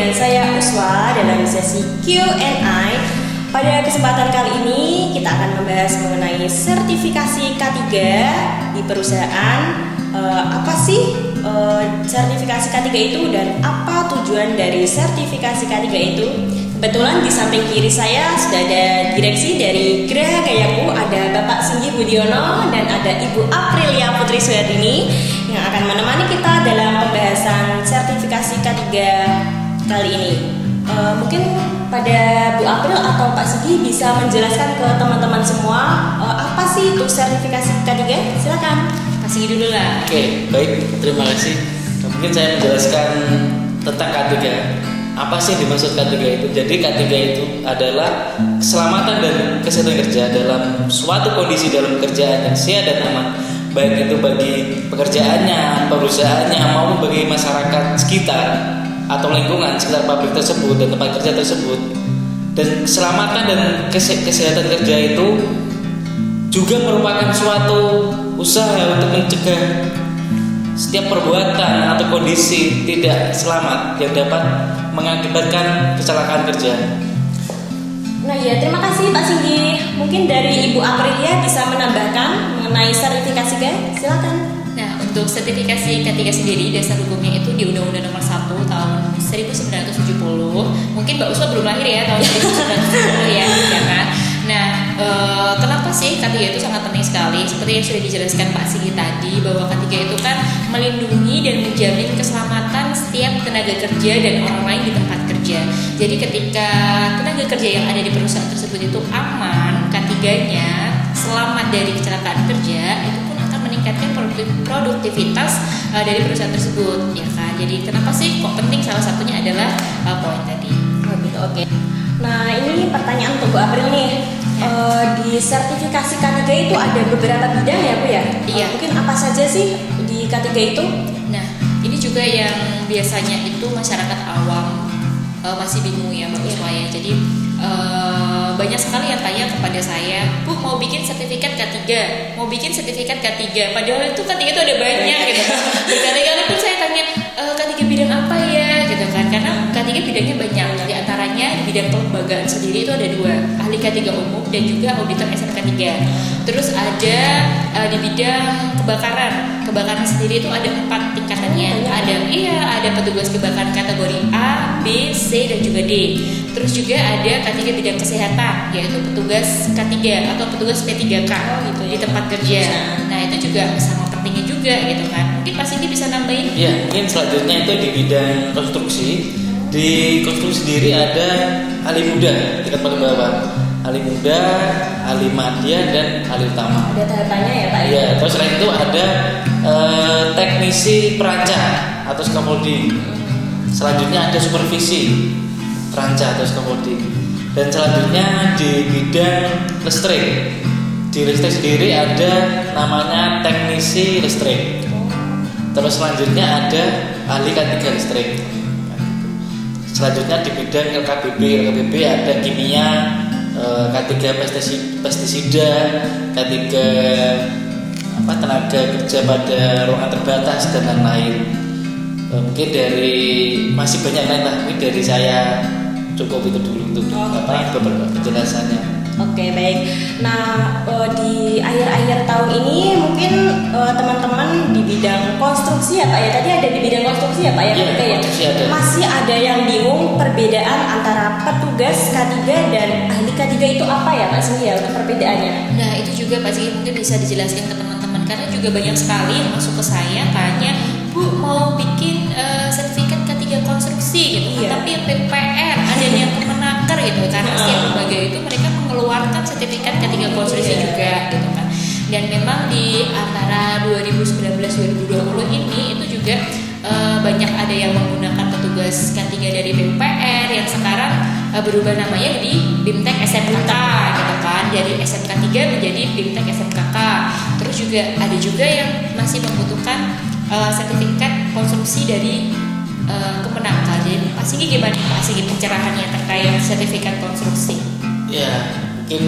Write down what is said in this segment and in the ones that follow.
dengan saya Uswa dalam sesi Q&A. Pada kesempatan kali ini kita akan membahas mengenai sertifikasi K3 di perusahaan. Apa sih sertifikasi K3 itu dan apa tujuan dari sertifikasi K3 itu? Kebetulan di samping kiri saya sudah ada direksi dari Graha Gayaku, ada Bapak Singgi Budiono dan ada Ibu Aprilia Putri Suyatini yang akan menemani kita dalam pembahasan sertifikasi K3 kali ini. Mungkin pada Bu April atau Pak Singgi bisa menjelaskan ke teman-teman semua apa sih itu sertifikasi K3? Silakan Pak Singgi dulu lah. Oke, baik, terima kasih. Mungkin saya menjelaskan tentang K3. Apa sih dimaksud K3 itu? Jadi K3 itu adalah keselamatan dan kesehatan kerja dalam suatu kondisi dalam kerjaan yang sehat dan aman, baik itu bagi pekerjaannya, perusahaannya, maupun bagi masyarakat sekitar atau lingkungan sekitar pabrik tersebut dan tempat kerja tersebut. Dan keselamatan dan kesehatan kerja itu juga merupakan suatu usaha untuk mencegah setiap perbuatan atau kondisi tidak selamat yang dapat mengakibatkan kecelakaan kerja. Nah ya, terima kasih Pak Singgi. Mungkin dari Ibu Aprilia bisa menambahkan mengenai sertifikasi K? Silakan. Nah, untuk sertifikasi K3 sendiri, dasar hukumnya itu di Undang-Undang Nomor 1 tahun 1970. Mungkin Mbak Uswa belum lahir ya, tahun 1970 ya kan? Nah, kenapa sih K3 itu sangat penting sekali? Seperti yang sudah dijelaskan Pak Singgi tadi, bahwa K3 itu kan melindungi dan menjamin keselamatan setiap tenaga kerja dan orang lain di tempat kerja. Jadi ketika tenaga kerja yang ada di perusahaan tersebut itu aman, K3-nya selamat dari kecelakaan kerja, itu pun akan meningkatkan produktivitas dari perusahaan tersebut, ya kan? Jadi kenapa sih kok penting? Salah satunya adalah poin tadi. Oh gitu, oke. Nah ini pertanyaan untuk Bu April nih. Di sertifikasi K3 itu ada beberapa bidang ya Bu ya? Iya. Mungkin apa saja sih di K3 itu? Nah ini juga yang biasanya itu masyarakat awam masih bingung ya Mbak Uswa ya. Jadi banyak sekali yang tanya kepada saya, Bu mau bikin sertifikat K3, mau bikin sertifikat K3, padahal itu K3 itu ada banyak gitu. Berkali-kali pun saya tanya, K3 bidang apa ya gitu kan, karena K3 bidangnya banyak. Di antaranya di bidang kelembagaan sendiri itu ada 2, ahli K3 umum dan juga auditor SMK 3. Terus ada di bidang kebakaran sendiri itu ada 4 tingkatannya. Ada petugas kebakaran kategori A, B, C dan juga D. Terus juga ada K3 bidang kesehatan, yaitu petugas K3 atau petugas P3K gitu ya, di tempat kerja. Nah itu juga sama pentingnya juga gitu kan. Mungkin Pak Singgi bisa nambahin? Ya, mungkin selanjutnya itu di bidang konstruksi. Di konstruksi sendiri ada ahli muda, tingkat paling bawah. Ahli muda, ahli madya dan ahli utama. Ada tahapannya ya Pak? Ya, terus selain itu ada teknisi perancang atau scaffolding. Selanjutnya ada supervisi perancang atau scaffolding. Dan selanjutnya di bidang listrik. Di listrik sendiri ada namanya teknisi listrik. Terus selanjutnya ada ahli K3 listrik. Selanjutnya di bidang LKBB ada kimia, K3 pestisida, K3 tenaga kerja pada ruangan terbatas dan lain-lain. Mungkin dari masih banyak lain lah, mungkin dari saya cukup itu dulu untuk beberapa penjelasannya. Oke, baik. Nah di akhir-akhir tahun ini mungkin teman-teman di bidang konstruksi ya Pak ya, tadi ada di bidang konstruksi ya Pak ya, ada. Masih ada yang bingung perbedaan antara petugas K3 dan ahli K3 itu apa ya Pak Singgi ya, untuk perbedaannya? Nah itu juga Pak Singgi mungkin bisa dijelaskan ke teman-teman, karena juga banyak sekali yang masuk ke saya tanya, Bu mau bikin sertifikat K3 konstruksi gitu, tapi yang PPR ada yang kemenaker gitu, karena setiap lembaga itu mereka mengeluarkan sertifikat K3 konstruksi juga gitu kan. Dan memang di antara 2019-2020 ini itu juga banyak ada yang menggunakan petugas K3 dari PPR yang sekarang berubah namanya jadi BIMTEK SMKK gitu kan, dari SMK 3 menjadi BIMTEK SMKK. Terus juga ada juga yang masih membutuhkan sertifikat konstruksi dari Kemenaker. Jadi Pak Singgi gimana Pak Singgi pencerahannya terkait sertifikat konstruksi? Ya, mungkin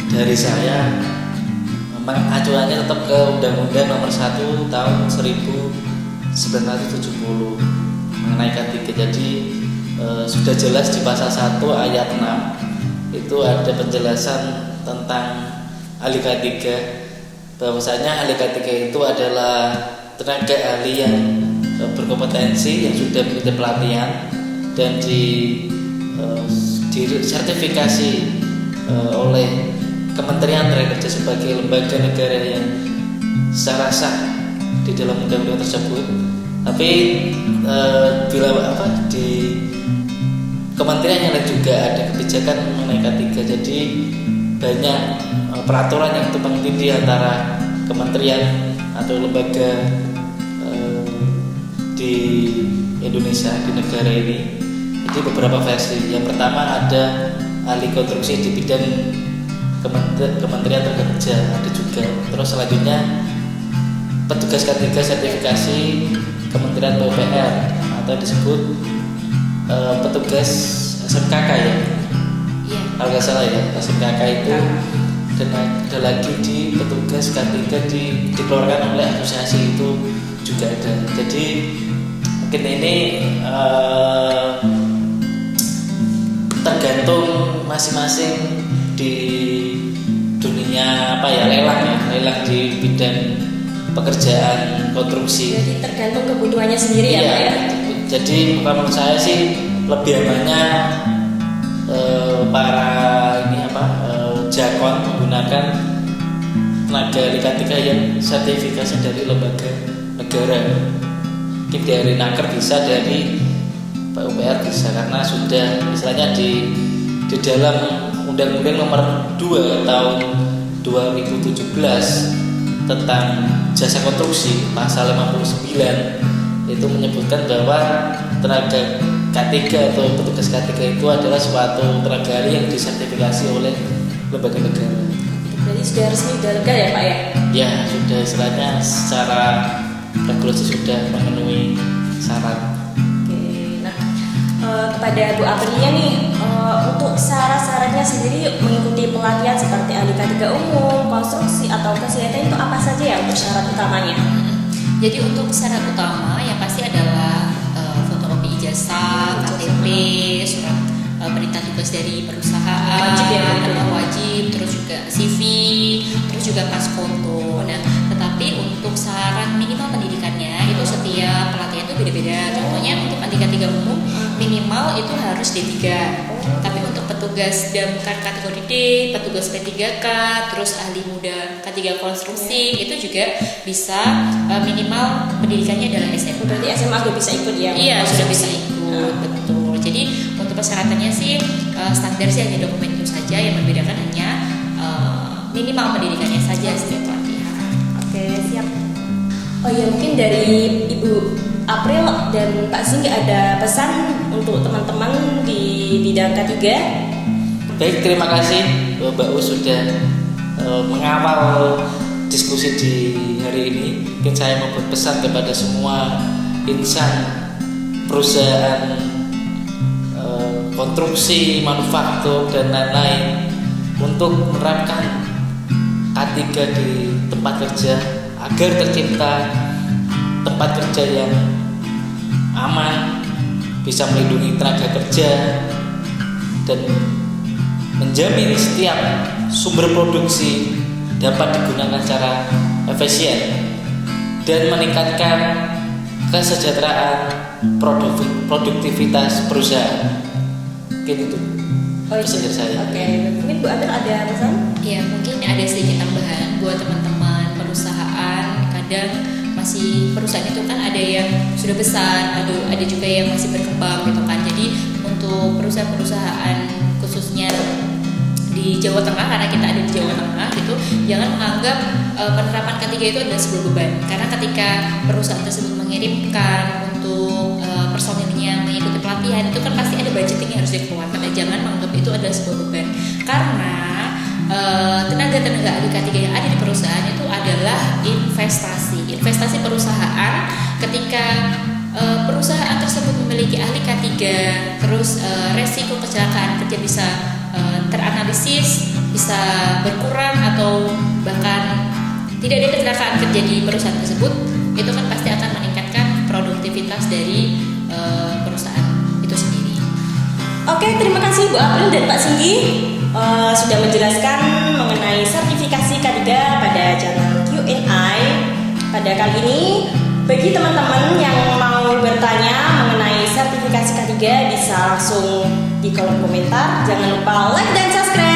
dari saya memang acuannya tetap ke Undang-Undang Nomor 1 tahun 1970 mengenai K3. Jadi sudah jelas di pasal 1 ayat 6 itu ada penjelasan tentang ahli K3, bahwasanya ahli K3 itu adalah tenaga ahli yang berkompetensi, yang sudah mengikuti pelatihan dan disertifikasi oleh Kementerian Tenaga Kerja sebagai lembaga negara yang secara sah di dalam undang-undang tersebut. Tapi bila di kementerian yang lain juga ada kebijakan mengenai K3, jadi banyak peraturan yang tumpang tindih antara kementerian atau lembaga di Indonesia, di negara ini. Jadi beberapa versi. Yang pertama ada ahli konstruksi di bidang Kementerian Tenaga Kerja, ada juga. Terus selanjutnya petugas K3 sertifikasi Kementerian PUPR atau disebut petugas SMKK ya. Iya. Kalau nggak salah ya, SMKK itu. Dan ada lagi di petugas K3 dikeluarkan oleh asosiasi itu juga ada. Jadi mungkin ini tergantung masing-masing di dunia lelang di bidang pekerjaan konstruksi. Jadi tergantung kebutuhannya sendiri ya, Pak ya. Jadi menurut saya sih lebih amannya para jakon menggunakan tenaga K3 yang sertifikasi dari lembaga negara. Mungkin dari Naker bisa, dari PUPR bisa, karena sudah misalnya di dalam Undang-Undang Nomor 2 tahun 2017 tentang jasa konstruksi pasal 59 itu menyebutkan bahwa tenaga K3 atau petugas K3 itu adalah suatu tenaga ahli yang disertifikasi oleh lembaga negara. Jadi sudah resmi sudah lega ya, Pak ya? Ya, sudah istilahnya secara regulasi sudah memenuhi syarat. Oke, nah kepada Bu Aprilia nih, untuk syarat-syaratnya sendiri mengikuti pelatihan seperti ahli K3 umum, konstruksi atau kesehatan itu apa saja ya untuk syarat utamanya? Jadi untuk syarat utama yang pasti adalah fotokopi ijazah, KTP, surat perintah tugas dari perusahaan, Wajib ya, wajib, terus juga CV, terus juga pas foto. Nah, tetapi untuk syarat minimal pendidikannya itu setiap pelatihan itu beda-beda. Contohnya untuk K3 umum minimal itu harus D3. Tapi untuk petugas damkar kategori D, petugas P3K, terus ahli muda K3 konstruksi itu juga bisa minimal pendidikannya adalah SMA. Berarti SMA juga bisa ikut ya? Iya, sudah bisa ikut, betul. Jadi untuk persyaratannya sih standar sih hanya dokumen itu saja, yang membedakan hanya minimal pendidikannya saja setiap pelatihan. Oke, siap. Oh ya, mungkin dari Ibu April dan Pak Singgi ada pesan untuk teman-teman di bidang K3? Baik, terima kasih Mbak U sudah mengawal diskusi di hari ini. Mungkin saya mau berpesan kepada semua insan perusahaan konstruksi, manufaktur dan lain-lain untuk menerapkan K3 di tempat kerja agar tercipta tempat kerja yang aman, bisa melindungi tenaga kerja dan menjamin setiap sumber produksi dapat digunakan secara efisien dan meningkatkan kesejahteraan produktivitas perusahaan. Mungkin itu pesan dari saya. Oke, mungkin Bu April ada pesan? Ya, mungkin ada sedikit tambahan buat teman-teman perusahaan. Kadang masih perusahaan itu kan ada yang sudah besar, ada juga yang masih berkembang gitu kan. Jadi untuk perusahaan-perusahaan khususnya di Jawa Tengah, karena kita ada di Jawa Tengah gitu, jangan menganggap penerapan K3 itu adalah sebuah beban. Karena ketika perusahaan tersebut mengirimkan untuk personilnya mengikuti pelatihan, itu kan pasti ada budgeting yang harus dikeluarkan. Dan jangan menganggap itu adalah sebuah beban, karena tenaga-tenaga ahli K3 yang ada di perusahaan itu adalah investasi perusahaan. Ketika perusahaan tersebut memiliki ahli K3, terus resiko kecelakaan kerja bisa teranalisis, bisa berkurang atau bahkan tidak ada kecelakaan kerja di perusahaan tersebut, itu kan pasti akan meningkatkan produktivitas dari perusahaan itu sendiri. Oke, terima kasih Bu April dan Pak Singgi sudah menjelaskan mengenai sertifikasi K3 pada channel Q&A pada kali ini. Bagi teman-teman yang mau bertanya mengenai sertifikasi K3 bisa langsung di kolom komentar. Jangan lupa like dan subscribe.